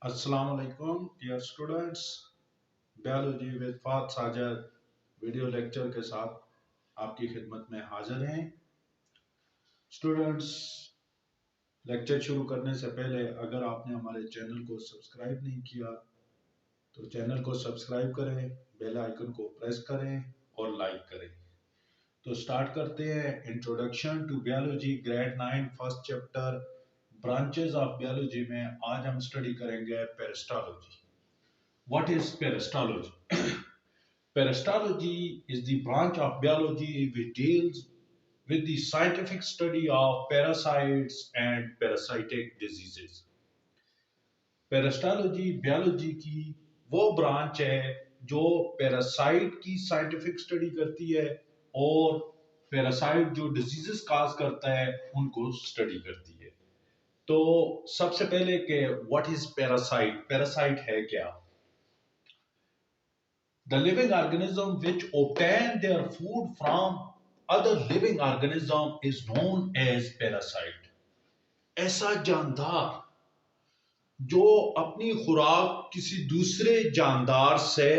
अस्सलाम वालेकुम dear students. Biology with फात साजद वीडियो लेक्चर के साथ आपकी खिदमत में हाजिर हैं। स्टूडेंट्स, लेक्चर शुरू करने से पहले अगर आपने हमारे चैनल को सब्सक्राइब नहीं किया तो चैनल को सब्सक्राइब करें, बेल आइकन को प्रेस करें और लाइक करें। तो स्टार्ट करते हैं। Introduction to biology grade 9 first chapter branches of biology में आज हम स्टडी करेंगे parasitology. What is parasitology? Parasitology is the branch of biology which deals with the scientific study of parasites and parasitic diseases. Parasitology biology की वो branch है जो parasite की scientific study करती है और पैरासाइट जो डिजीजेस काज करता है उनको स्टडी करती है। तो सबसे पहले के व्हाट इज पैरासाइट? पैरासाइट है क्या? The living organism which obtain their food from other living organism is known as parasite. ऐसा जानदार जो अपनी खुराक किसी दूसरे जानदार से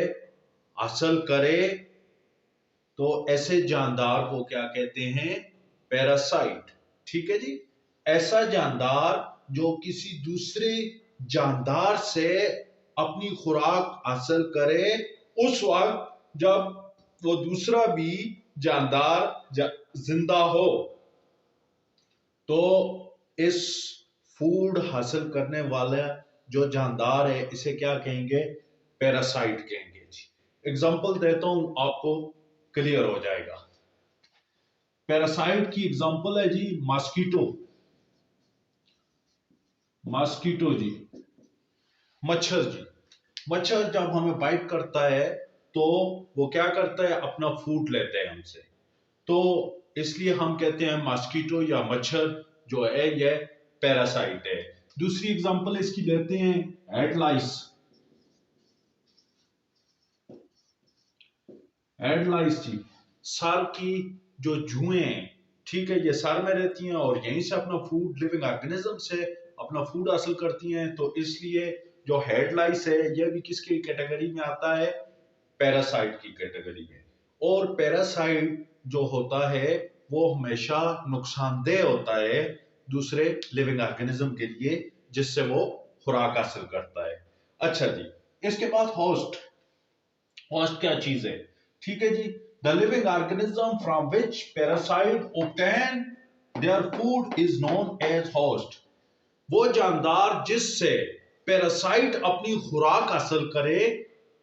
हासिल करे तो ऐसे जानदार को क्या कहते हैं? पैरासाइट। ठीक है जी। ऐसा जानदार जो किसी दूसरे जानदार से अपनी खुराक हासिल करे उस वक्त जब वो दूसरा भी जानदार जिंदा हो, तो इस फूड हासिल करने वाला जो जानदार है इसे क्या कहेंगे? पैरासाइट कहेंगे जी। एग्जांपल देता हूं, आपको क्लियर हो जाएगा। पैरासाइट की एग्जांपल है जी मॉस्किटो। मॉस्किटो जी, मच्छर जी। मच्छर जब हमें बाइट करता है तो वो क्या करता है? अपना फूड लेते हैं हमसे, तो इसलिए हम कहते हैं मॉस्किटो या मच्छर जो है ये पैरासाइट है। दूसरी एग्जांपल इसकी लेते हैं एडलाइस। एडलाइस जी, सर की जो जुएं हैं, ठीक है, ये सर में रहती हैं और यहीं से अपना फूड लिविंग ऑर्गेनिज्म से अपना फूड हासिल करती हैं, तो इसलिए जो हेडलाइस है ये भी किसकी कैटेगरी में आता है? पैरासाइट की कैटेगरी में। और पैरासाइट जो होता है वो हमेशा नुकसानदेह होता है दूसरे लिविंग ऑर्गेनिज्म के लिए जिससे वो खुराक हासिल करता है। अच्छा जी, इसके बाद होस्ट। होस्ट क्या चीज है? ठीक है जी, the living organism from which parasite obtain their food is known as host. वो जानदार जिससे पैरासाइट अपनी खुराक हासिल करे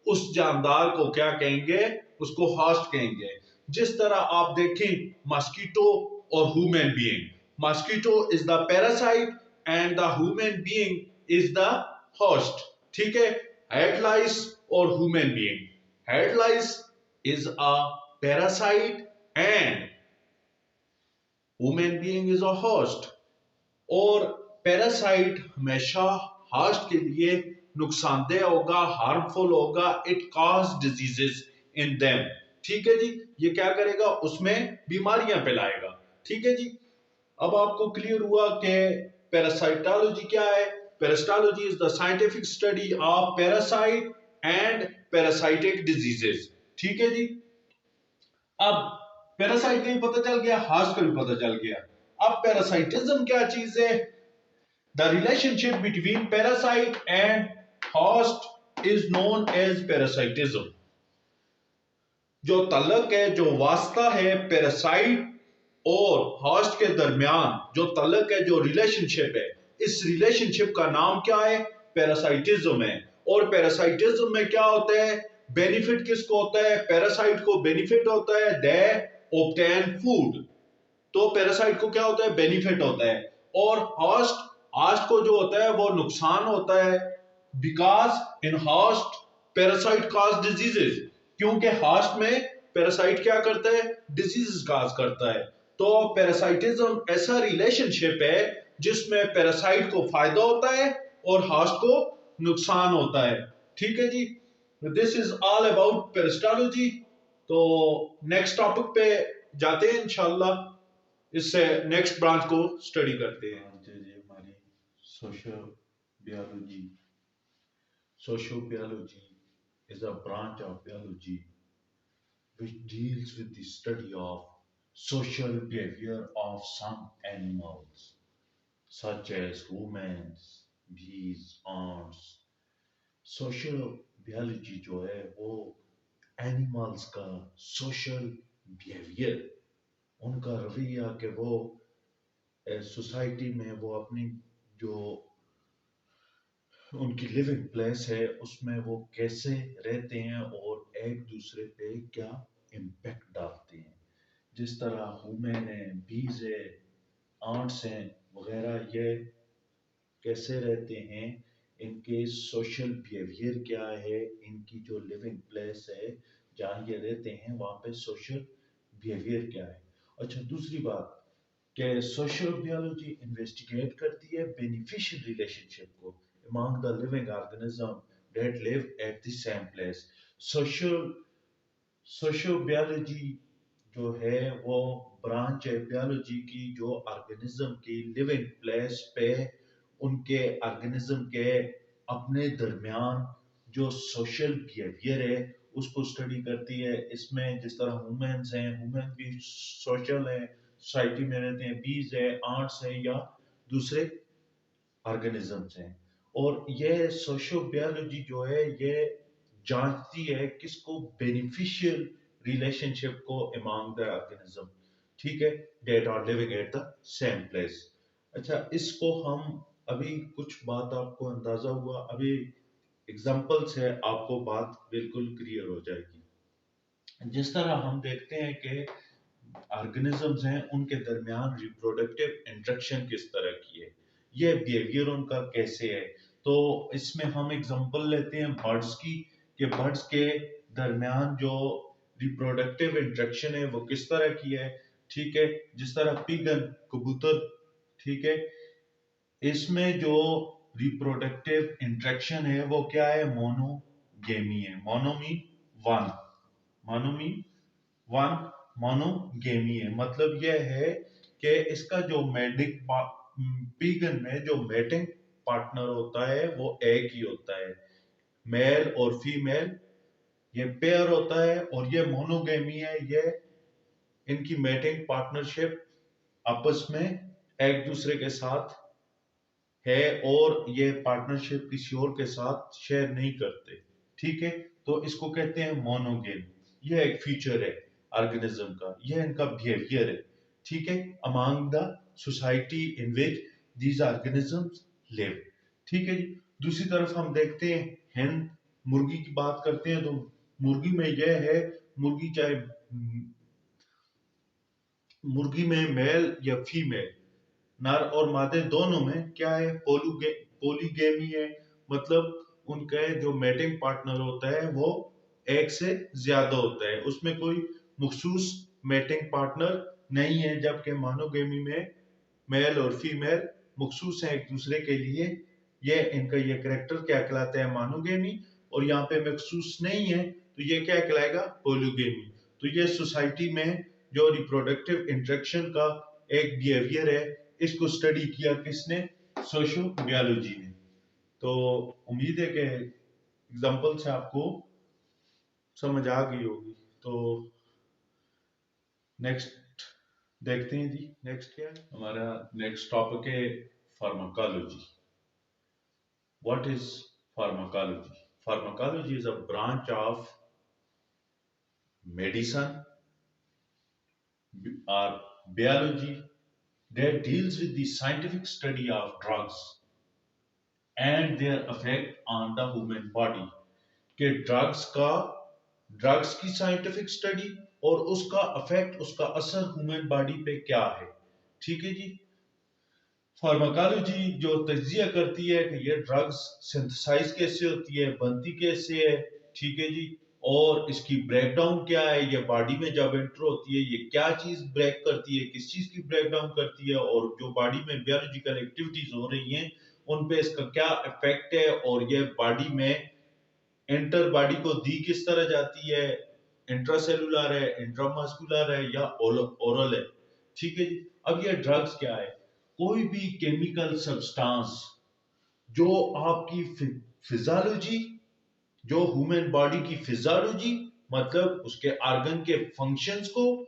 उस जानदार को क्या कहेंगे? उसको होस्ट कहेंगे। जिस तरह आप देखें मॉस्किटो और human being, mosquito is the parasite and the human being is the host. ठीक है, हेड लाइस और human being. Head lice is a parasite and human being is a host. और पैरासाइट हमेशा होस्ट के लिए नुकसानदेह होगा, हार्मफुल होगा। It cause diseases in them. ठीक है जी, ये क्या करेगा? उसमें बीमारियां फैलाएगा। ठीक है जी। अब आपको क्लियर हुआ कि पैरासाइटोलॉजी क्या है। Parasitology is the scientific study of parasite and parasitic diseases. ठीक है जी। अब पैरासाइट का भी पता चल गया, होस्ट का भी पता चल गया। अब पैरासाइटिज्म क्या चीज है? The relationship between parasite and host is known as parasitism. जो तल्लक है, जो वास्ता है पैरासाइट और होस्ट के दरमियान, जो तल्लक है, जो रिलेशनशिप है, इस रिलेशनशिप का नाम क्या है? पैरासाइटिज्म है। और पैरासाइटिज्म में क्या होता है? बेनिफिट किसको होता है? पैरासाइट को बेनिफिट होता है, दे ऑब्टेन फूड। तो पैरासाइट को क्या होता है? बेनिफिट होता है। और होस्ट होस्ट को जो होता है वो नुकसान होता है, because in host parasite cause diseases. क्योंकि होस्ट में पैरासाइट क्या करता है? डिजीजेस कॉज करता है। तो पैरासाइटिज्म ऐसा रिलेशनशिप है जिसमें पैरासाइट को फायदा होता है और होस्ट को नुकसान होता है। ठीक है जी, this is all about parasitology. तो नेक्स्ट टॉपिक पे जाते हैं इंशाल्लाह। इससे नेक्स्ट ब्रांच को स्टडी करते हैं। जी जी, हमारी social biology Sociobiology is a branch of biology which deals with the study of social behavior of some animals, such as humans, bees, ants. Social biology जो है वो एनिमल्स का सोशल बिहेवियर, उनका रवैया कि वो सोसाइटी में वो अपनी जो उनकी लिविंग प्लेस है उसमें वो कैसे रहते हैं और एक दूसरे पे क्या इम्पैक्ट डालते हैं। जिस तरह ह्यूमन है, बीज है, आंट्स हैं वगैरह, ये कैसे रहते हैं, इनके सोशल बिहेवियर क्या है, इनकी जो लिविंग प्लेस है जहाँ ये रहते हैं वहाँ पे सोशल बिहेवियर क्या है। अच्छा, दूसरी बात कि सोशल बियोलॉजी इन्वेस्टिगेट करती है बेनिफिशियल रिलेशनशिप को among the living organism that live at the same place. Social sociobiology जो है वो ब्रांच है बियोलॉजी की जो ऑर्गेनिज्म की लिविंग प्लेस पे उनके ऑर्गेनिज्म के अपने दरमियान जो सोशल बिहेवियर है उसको स्टडी करती है। इसमें जिस तरह ह्यूमंस हैं, ह्यूमन भी सोशल है, सोसाइटी में रहते हैं, बीज है, आंट्स है या दूसरे ऑर्गेनिजम्स हैं। और ये सोशियोबियोलॉजी जो है ये जांचती है किसको, बेनिफिशियल रिलेशनशिप को अमंग द ऑर्गेनिज्म, ठीक है, that are living at the same place. अच्छा, इसको हम अभी कुछ बात आपको अंदाजा हुआ, अभी एग्जांपल्स है, आपको बात बिल्कुल क्लियर हो जाएगी। जिस तरह हम देखते हैं कि ऑर्गेनिजम्स हैं उनके दरमियान रिप्रोडक्टिव इंटरेक्शन किस तरह की है, ये बिहेवियर उनका कैसे है। तो इसमें हम एग्जांपल लेते हैं बर्ड्स की, कि बर्ड्स के दरमियान जो रिप्रोडक्टिव इंटरेक्शन है वो किस तरह की है, ठीक है। जिस तरह पिगन, कबूतर, ठीक है, इसमें जो रिप्रोडक्टिव इंटरेक्शन है वो क्या है, मोनोगेमी है। मोनोमी वन, मोनोमी वन, मोनोगेमी है। मतलब यह है कि इसका जो पीगन में जो मैटिंग पार्टनर होता है वो एक ही होता है, मेल और फीमेल ये पेयर होता है। और ये मोनोगेमी है, ये इनकी मैटिंग पार्टनरशिप आपस में एक दूसरे के साथ है और ये पार्टनरशिप किसी और के साथ शेयर नहीं करते, ठीक है। तो इसको कहते हैं मोनोगेम। ये एक फीचर है ऑर्गेनिज्म का, ये इनका बिहेवियर है, ठीक है, among the society in which these organisms live, ठीक है जी। दूसरी तरफ हम देखते हैं हेन, मुर्गी की बात करते हैं तो मुर्गी में यह है, मुर्गी चाहे मुर्गी में मेल या फीमेल, नर और मादे दोनों में क्या है, पोलीगेमी है। मतलब उनका जो मैटिंग पार्टनर होता है वो एक से ज्यादा होता है, उसमें कोई मखसूस मैटिंग पार्टनर नहीं है। जबकि मोनोगेमी में मेल और फीमेल मखसूस है एक दूसरे के लिए, ये इनका ये करेक्टर क्या कहलाता है, मोनोगेमी। और यहाँ पे मखसूस नहीं है तो ये क्या कहलाएगा, पोलीगेमी। तो ये सोसाइटी में जो रिप्रोडक्टिव इंटरेक्शन का एक बिहेवियर है, इसको स्टडी किया किसने, सोशियोबियोलॉजी ने। तो उम्मीद है कि एग्जांपल से आपको समझ आ गई होगी। तो नेक्स्ट देखते हैं जी, नेक्स्ट क्या है हमारा, नेक्स्ट टॉपिक है pharmacology. What is pharmacology? Pharmacology is a branch of medicine or biology that deals with the scientific study of drugs and their effect on the human body। कि drugs की scientific study और उसका effect, उसका असर human body पे क्या है, ठीक है जी। फार्माकोलॉजी जो तज्जिया करती है कि ये ड्रग्स सिंथेसाइज कैसे होती है, बनती कैसे है, ठीक है जी, और इसकी ब्रेकडाउन क्या है, ये बॉडी में जब एंटर होती है ये क्या चीज ब्रेक करती है, किस चीज की ब्रेकडाउन करती है, और जो बॉडी में बायोलॉजिकल एक्टिविटीज हो रही हैं उन पे इसका क्या इफेक्ट है, और ये बॉडी में एंटर बॉडी को दी किस तरह जाती है, इंट्रासेलुलर है, इंट्रामस्कुलर है या ओरल है, ठीक है जी। अब ये ड्रग्स क्या है, कोई भी केमिकल सब्सटेंस जो आपकी फिजियोलॉजी, जो ह्यूमन बॉडी की फिजियोलॉजी मतलब उसके ऑर्गन के फंक्शंस को,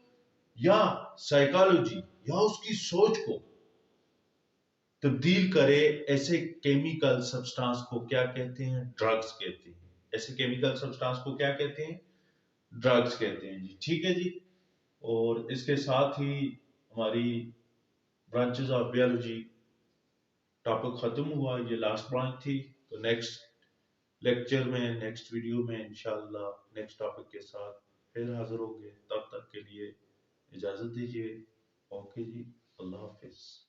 या साइकोलॉजी या उसकी सोच को तब्दील करे, ऐसे केमिकल सब्सटेंस को क्या कहते हैं? ड्रग्स कहते हैं। ऐसे केमिकल सब्सटेंस को क्या कहते हैं? ड्रग्स कहते हैं जी। ठीक है जी। और इसके साथ ही हमारी ब्रांचेस ऑफ बायोलॉजी टॉपिक खत्म हुआ, ये लास्ट ब्रांच थी। तो नेक्स्ट लेक्चर में, नेक्स्ट वीडियो में इंशाल्लाह नेक्स्ट टॉपिक के साथ फिर हाजिर होंगे। तब तक के लिए इजाजत दीजिए। ओके जी, अल्लाह हाफिज।